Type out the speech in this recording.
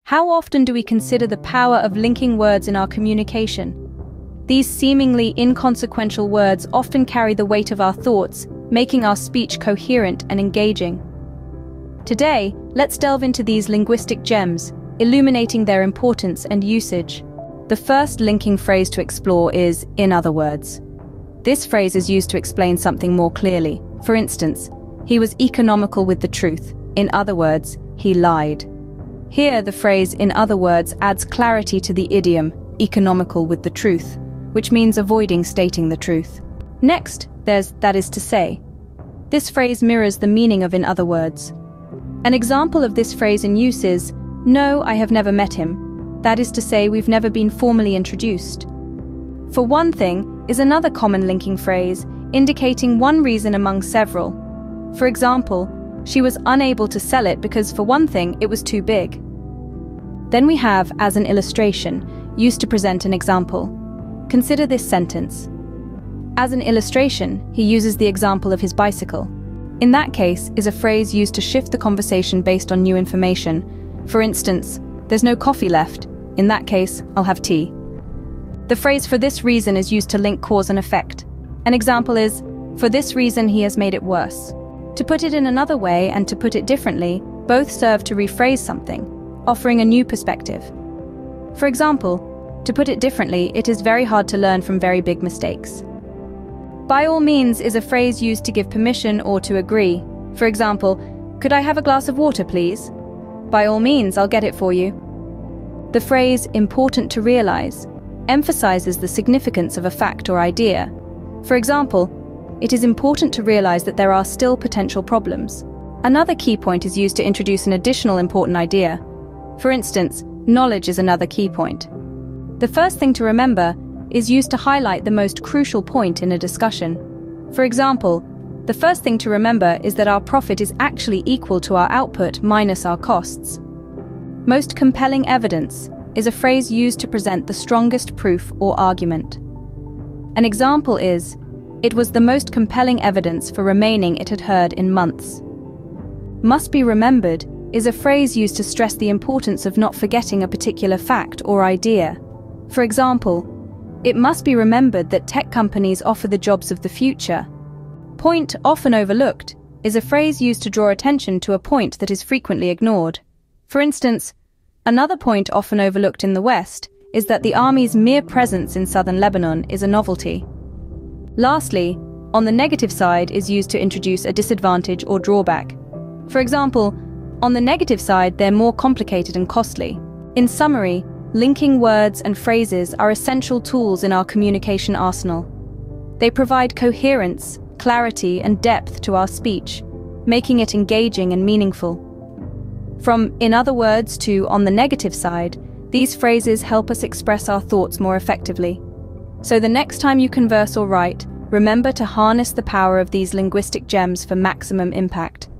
How often do we consider the power of linking words in our communication? These seemingly inconsequential words often carry the weight of our thoughts, making our speech coherent and engaging. Today, let's delve into these linguistic gems, illuminating their importance and usage. The first linking phrase to explore is, in other words. This phrase is used to explain something more clearly. For instance, he was economical with the truth. In other words, he lied. Here, the phrase, in other words, adds clarity to the idiom, economical with the truth, which means avoiding stating the truth. Next, there's that is to say. This phrase mirrors the meaning of in other words. An example of this phrase in use is, no, I have never met him. That is to say, we've never been formally introduced. For one thing is another common linking phrase, indicating one reason among several. For example, she was unable to sell it because, for one thing, it was too big. Then we have as an illustration, used to present an example. Consider this sentence. As an illustration, he uses the example of his bicycle. In that case is a phrase used to shift the conversation based on new information. For instance, there's no coffee left. In that case, I'll have tea. The phrase for this reason is used to link cause and effect. An example is, for this reason he has made it worse. To put it in another way and to put it differently, both serve to rephrase something, offering a new perspective. For example, to put it differently, it is very hard to learn from very big mistakes. By all means is a phrase used to give permission or to agree. For example, could I have a glass of water, please? By all means, I'll get it for you. The phrase, important to realize, emphasizes the significance of a fact or idea. For example, it is important to realize that there are still potential problems. Another key point is used to introduce an additional important idea. For instance, knowledge is another key point. The first thing to remember is used to highlight the most crucial point in a discussion. For example, the first thing to remember is that our profit is actually equal to our output minus our costs. Most compelling evidence is a phrase used to present the strongest proof or argument. An example is, it was the most compelling evidence for remaining it had heard in months. Must be remembered is a phrase used to stress the importance of not forgetting a particular fact or idea. For example, it must be remembered that tech companies offer the jobs of the future. Point often overlooked is a phrase used to draw attention to a point that is frequently ignored. For instance, another point often overlooked in the West is that the army's mere presence in southern Lebanon is a novelty. Lastly, on the negative side is used to introduce a disadvantage or drawback. For example, on the negative side, they're more complicated and costly. In summary, linking words and phrases are essential tools in our communication arsenal. They provide coherence, clarity, and depth to our speech, making it engaging and meaningful. From in other words to on the negative side, these phrases help us express our thoughts more effectively. So the next time you converse or write, remember to harness the power of these linguistic gems for maximum impact.